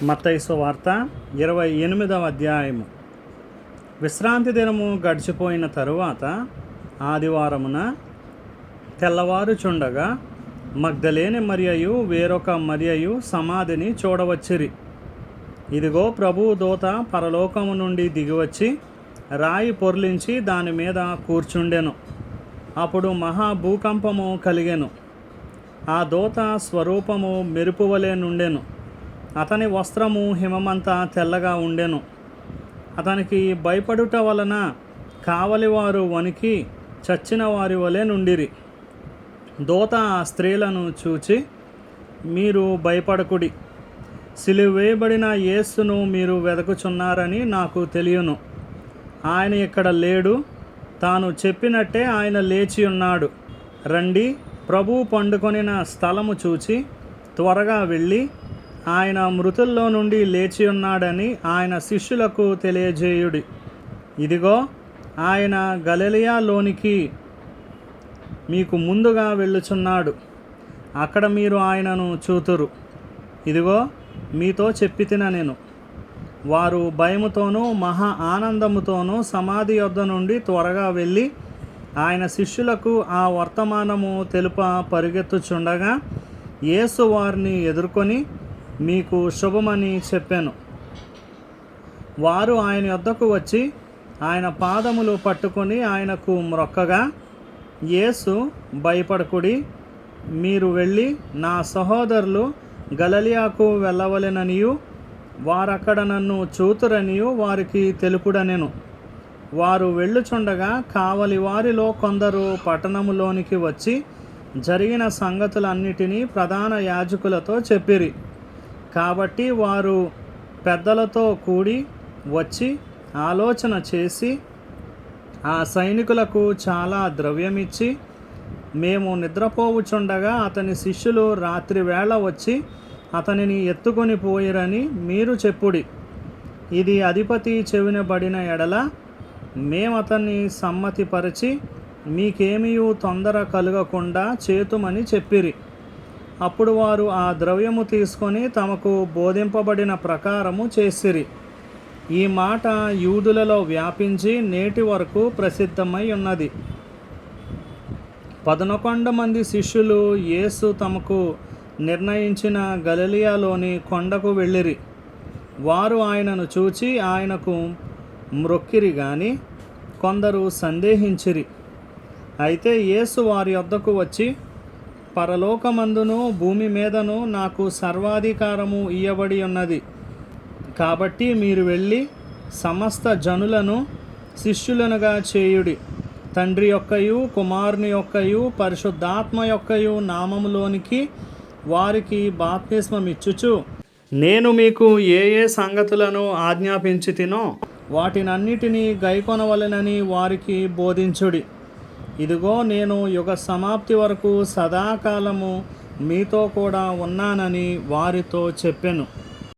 మత్తయి సువార్త 28వ అధ్యాయము. విశ్రాంతి దినము గడిచిపోయిన తరువాత ఆదివారమున తెల్లవారుచుండగా మగ్దలేని మరియయు వేరొక మరియయు సమాధిని చూడవచ్చిరి. ఇదిగో, ప్రభువు దూత పరలోకము నుండి దిగివచ్చి రాయి పొర్లించి దాని మీద కూర్చుండెను. అప్పుడు మహాభూకంపము కలిగెను. ఆ దూత స్వరూపము మెరుపువలె నుండెను. అతని వస్త్రము హిమమంతా తెల్లగా ఉండెను. అతనికి భయపడుట వలన కావలివారు వణికి చచ్చిన వారి వలె నుండిరి. దూత ఆ స్త్రీలను చూచి, మీరు భయపడకుడి, సిలువ వేయబడిన యేసును మీరు వెదకుచున్నారని నాకు తెలియను. ఆయన ఇక్కడ లేడు, తాను చెప్పినట్టే ఆయన లేచి ఉన్నాడు. రండి, ప్రభువు పండుకొనిన స్థలము చూచి త్వరగా వెళ్ళి ఆయన మృతుల్లో నుండి లేచి ఉన్నాడని ఆయన శిష్యులకు తెలియజేయుడి. ఇదిగో, ఆయన గలిలయలోనికి మీకు ముందుగా వెళ్ళుచున్నాడు. అక్కడ మీరు ఆయనను చూతురు. ఇదిగో, మీతో చెప్పితిన నేను. వారు భయముతోనూ మహా ఆనందముతోనూ సమాధి యొద్ద నుండి త్వరగా వెళ్ళి ఆయన శిష్యులకు ఆ వర్తమానము తెలుప పరిగెత్తుచుండగా యేసు వారిని ఎదుర్కొని, మీకు శుభమని చెప్పాను. వారు ఆయన యొద్దకు వచ్చి ఆయన పాదములు పట్టుకొని ఆయనకు మ్రొక్కగా, యేసు, భయపడకుడి, మీరు వెళ్ళి నా సహోదరులు గలిలయకు వెళ్ళవలెననియు వారక్కడ నన్ను చూతురనియు వారికి తెలుపుడనెను. వారు వెళ్ళుచుండగా కావలి వారిలో కొందరు పట్టణములోనికి వచ్చి జరిగిన సంగతులన్నిటినీ ప్రధాన యాజకులతో చెప్పిరి. కాబట్టి వారు పెద్దలతో కూడి వచ్చి ఆలోచన చేసి ఆ సైనికులకు చాలా ద్రవ్యమిచ్చి, మేము నిద్రపోవుచుండగా అతని శిష్యులు రాత్రి వేళ వచ్చి అతనిని ఎత్తుకొని పోయిరని మీరు చెప్పుడి. ఇది అధిపతి చెవినబడిన ఎడల మేమతన్ని సమ్మతిపరచి మీకేమీయూ తొందర కలుగకుండా చేతుమని చెప్పిరి. అప్పుడు వారు ఆ ద్రవ్యము తీసుకొని తమకు బోధింపబడిన ప్రకారము చేసిరి. ఈ మాట యూదులలో వ్యాపించి నేటి వరకు ప్రసిద్ధమై ఉన్నది. 11 మంది శిష్యులు యేసు తమకు నిర్ణయించిన గలిలయలోని కొండకు వెళ్ళిరి. వారు ఆయనను చూచి ఆయనకు మ్రొక్కిరి గాని కొందరు సందేహించిరి. అయితే యేసు వారి వద్దకు వచ్చి, పరలోకమందును భూమి మీదను నాకు సర్వాధికారము ఇయ్యబడి ఉన్నది. కాబట్టి మీరు వెళ్ళి సమస్త జనులను శిష్యులనుగా చేయుడి. తండ్రి యొక్కయు కుమారుని యొక్కయు పరిశుద్ధాత్మ యొక్కయు నామములోనికి వారికి బాప్తిస్మమిచ్చుచు నేను మీకు ఏ ఏ సంగతులను ఆజ్ఞాపించితినో వాటినన్నిటినీ గైకొనవలెనని వారికి బోధించుడి. ఇదిగో, నేను యుగ సమాప్తి వరకు సదాకాలము మీతో కూడా ఉన్నానని వారితో చెప్పెను.